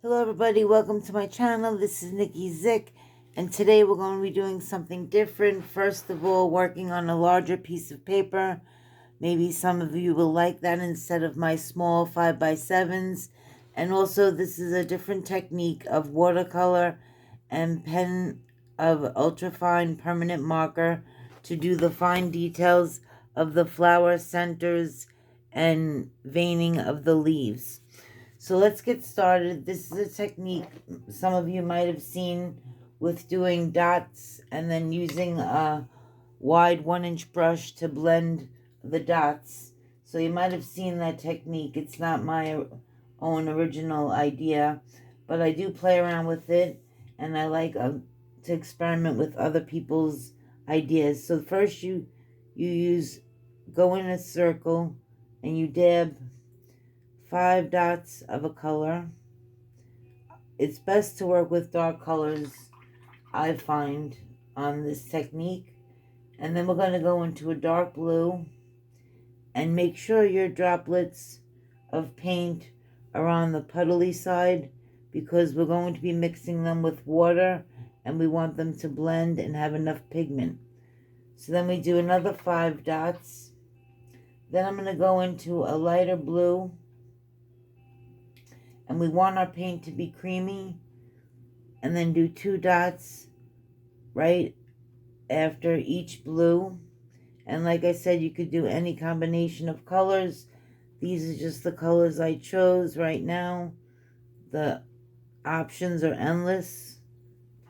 Hello everybody, welcome to my channel. This is Nikki Zick, and today we're going to be doing something different. First of all, working on a larger piece of paper. Maybe some of you will like that instead of my small 5x7s. And also, this is a different technique of watercolor and pen of ultrafine permanent marker to do the fine details of the flower centers and veining of the leaves. So let's get started. This is a technique some of you might have seen with doing dots and then using a wide 1-inch brush to blend the dots. So you might have seen that technique. It's not my own original idea, but I do play around with it, and I like to experiment with other people's ideas. So first you go in a circle and you dab 5 dots of a color. It's best to work with dark colors, I find, on this technique. And then we're going to go into a dark blue and make sure your droplets of paint are on the puddly side, because we're going to be mixing them with water and we want them to blend and have enough pigment. So then we do another 5 dots. Then I'm going to go into a lighter blue, and we want our paint to be creamy, and then do 2 dots right after each blue. And like I said, you could do any combination of colors. These are just the colors I chose right now. The options are endless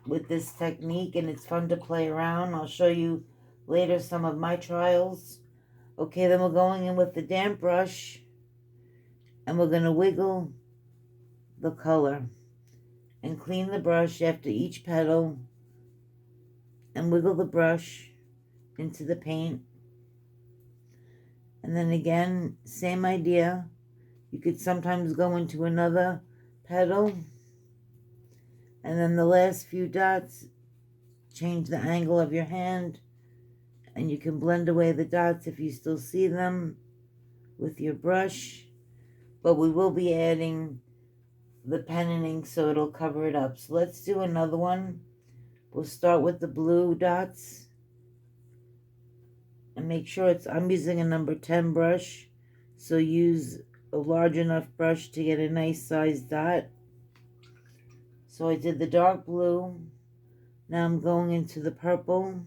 with this technique, and it's fun to play around. I'll show you later some of my trials. Okay, then we're going in with the damp brush, and we're going to wiggle the color and clean the brush after each petal and wiggle the brush into the paint. And then again, same idea. You could sometimes go into another petal, and then the last few dots, change the angle of your hand, and you can blend away the dots if you still see them with your brush. But we will be adding the pen and ink, so it'll cover it up. So let's do another one. We'll start with the blue dots and make sure I'm using a number 10 brush, so use a large enough brush to get a nice sized dot. So I did the dark blue. Now I'm going into the purple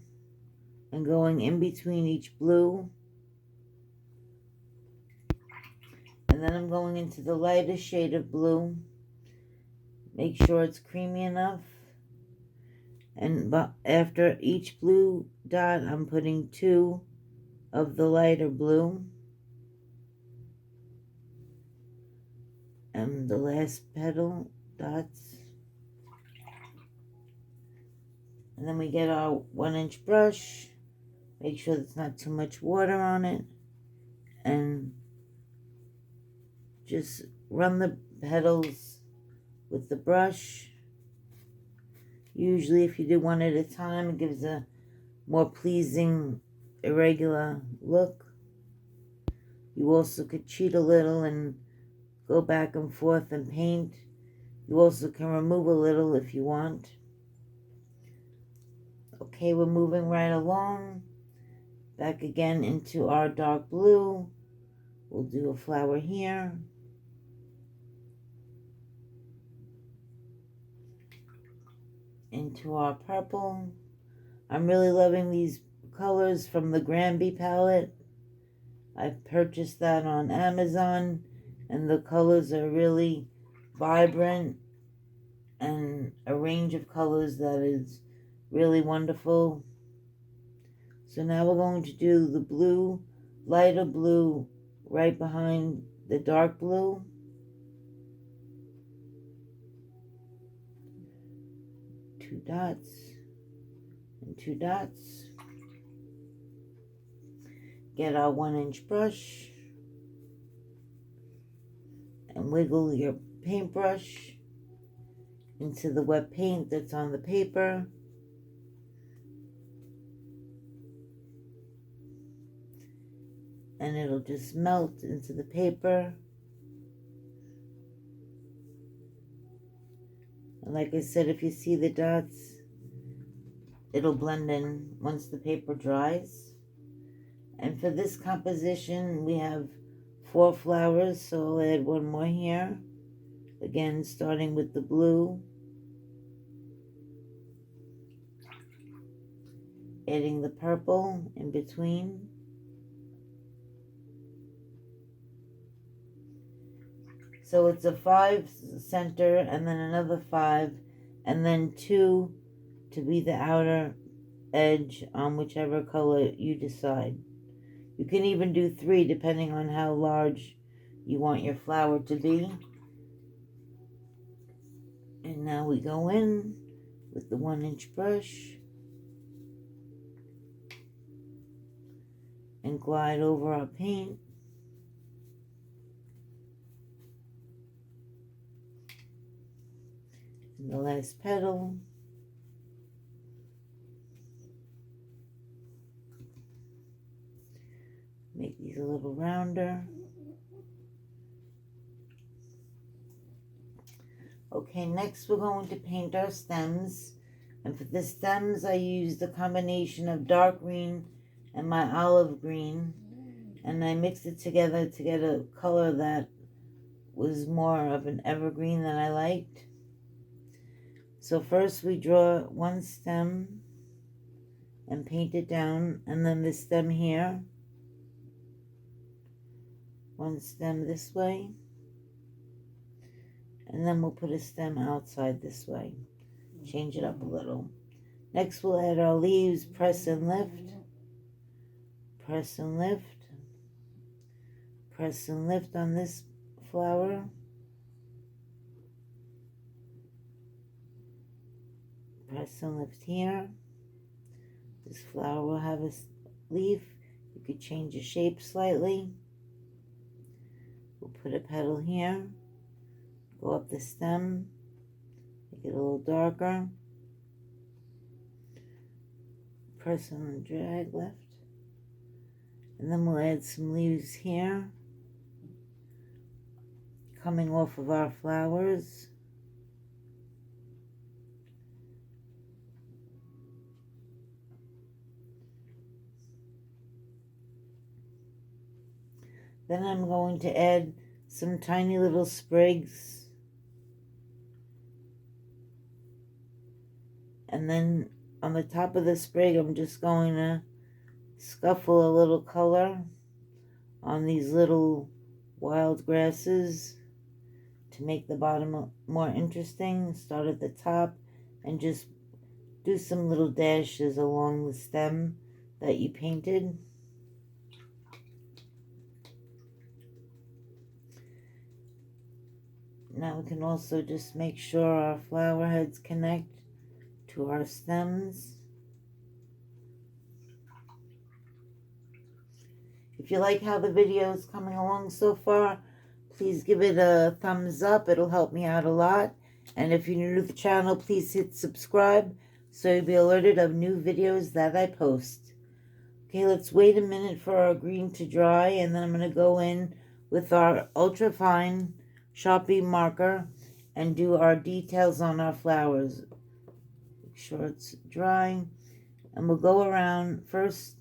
and going in between each blue. And then I'm going into the lightest shade of blue. Make sure it's creamy enough. And after each blue dot, I'm putting 2 of the lighter blue. And the last petal dots. And then we get our 1-inch brush. Make sure there's not too much water on it. And just run the petals with the brush. Usually if you do one at a time, it gives a more pleasing, irregular look. You also could cheat a little and go back and forth and paint. You also can remove a little if you want. Okay, we're moving right along. Back again into our dark blue. We'll do a flower here. Into our purple. I'm really loving these colors from the Granby palette. I purchased that on Amazon, and the colors are really vibrant and a range of colors that is really wonderful. So now we're going to do the blue, lighter blue, right behind the dark blue. Two dots and 2 dots. Get our 1-inch brush and wiggle your paintbrush into the wet paint that's on the paper. And it'll just melt into the paper. And like I said, if you see the dots, it'll blend in once the paper dries. And for this composition, we have 4 flowers, so I'll add 1 more here. Again, starting with the blue, adding the purple in between, so it's a 5 center, and then another 5, and then 2 to be the outer edge on whichever color you decide. You can even do 3 depending on how large you want your flower to be. And now we go in with the 1-inch brush and glide over our paint. And the last petal. Make these a little rounder. Okay, next we're going to paint our stems. And for the stems, I used a combination of dark green and my olive green. And I mixed it together to get a color that was more of an evergreen that I liked. So first we draw 1 stem and paint it down, and then the stem here. 1 stem this way. And then we'll put a stem outside this way. Change it up a little. Next we'll add our leaves, press and lift. Press and lift. Press and lift on this flower. Press and lift here. This flower will have a leaf. You could change the shape slightly. We'll put a petal here. Go up the stem. Make it a little darker. Press and drag left. And then we'll add some leaves here, coming off of our flowers. Then I'm going to add some tiny little sprigs. And then on the top of the sprig, I'm just going to scuffle a little color on these little wild grasses to make the bottom more interesting. Start at the top and just do some little dashes along the stem that you painted. Now we can also just make sure our flower heads connect to our stems. If you like how the video is coming along so far, please give it a thumbs up. It'll help me out a lot. And if you're new to the channel, please hit subscribe so you'll be alerted of new videos that I post. Okay, let's wait a minute for our green to dry, and then I'm going to go in with our ultra fine Sharpie marker and do our details on our flowers. Make sure it's dry. And we'll go around first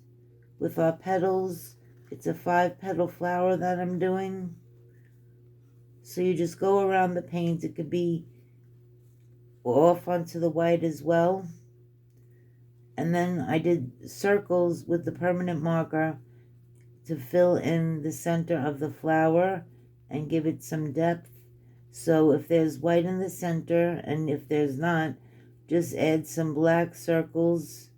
with our petals. It's a 5-petal flower that I'm doing. So you just go around the paint. It could be off onto the white as well. And then I did circles with the permanent marker to fill in the center of the flower and give it some depth. So if there's white in the center, and if there's not, just add some black circles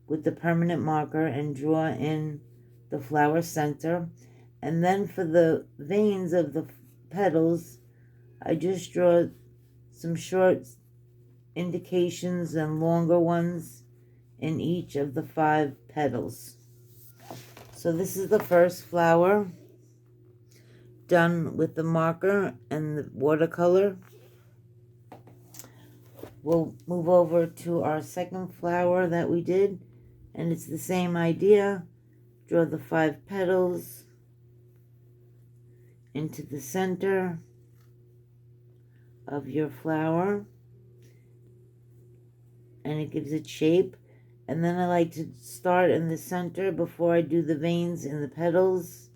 with the permanent marker and draw in the flower center. And then for the veins of the petals, I just draw some short indications and longer ones in each of the 5 petals. So this is the first flower done with the marker and the watercolor. We'll move over to our second flower that we did, and it's the same idea. Draw the 5 petals into the center of your flower, and it gives it shape. And then I like to start in the center before I do the veins in the petals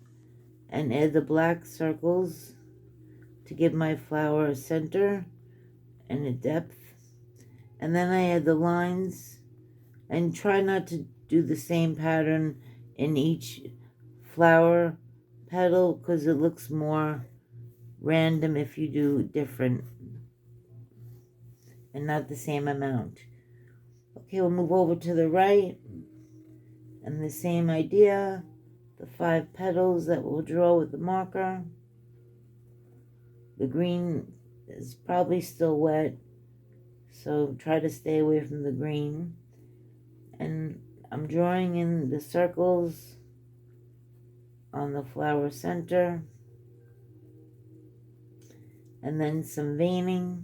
and add the black circles to give my flower a center and a depth. And then I add the lines and try not to do the same pattern in each flower petal because it looks more random if you do different and not the same amount. Okay, we'll move over to the right and the same idea, the 5 petals that we'll draw with the marker. The green is probably still wet, so try to stay away from the green. And I'm drawing in the circles on the flower center, and then some veining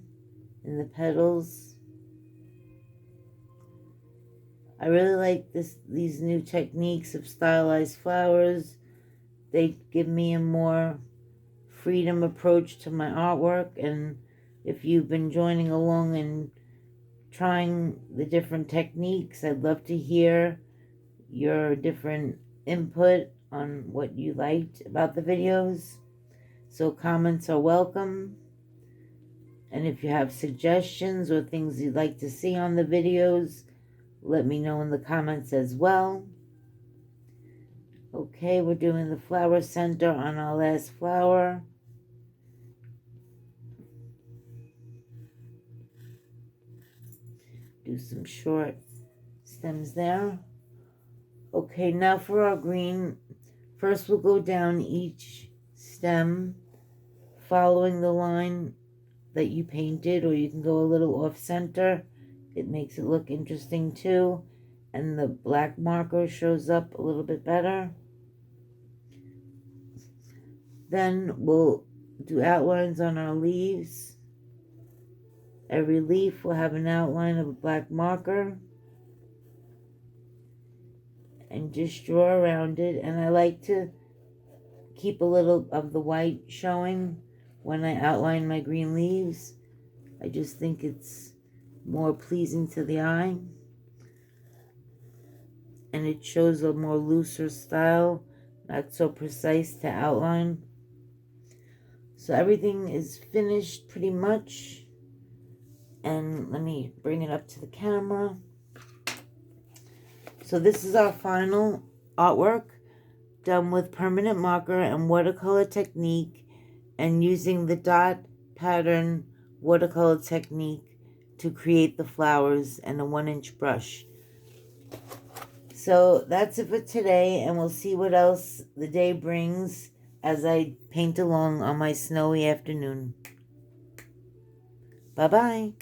in the petals. I really like these new techniques of stylized flowers. They give me a more freedom approach to my artwork, and if you've been joining along and trying the different techniques, I'd love to hear your different input on what you liked about the videos. So comments are welcome. And if you have suggestions or things you'd like to see on the videos, let me know in the comments as well. Okay, we're doing the flower center on our last flower. Do some short stems there. Okay, now for our green. First we'll go down each stem following the line that you painted, or you can go a little off center. It makes it look interesting too, and the black marker shows up a little bit better. Then we'll do outlines on our leaves. Every leaf will have an outline of a black marker, and just draw around it. And I like to keep a little of the white showing when I outline my green leaves. I just think it's more pleasing to the eye, and it shows a more looser style, not so precise to outline. So everything is finished pretty much, and let me bring it up to the camera. So this is our final artwork, done with permanent marker and watercolor technique, and using the dot pattern watercolor technique to create the flowers and a 1-inch brush. So that's it for today, and we'll see what else the day brings as I paint along on my snowy afternoon. Bye-bye.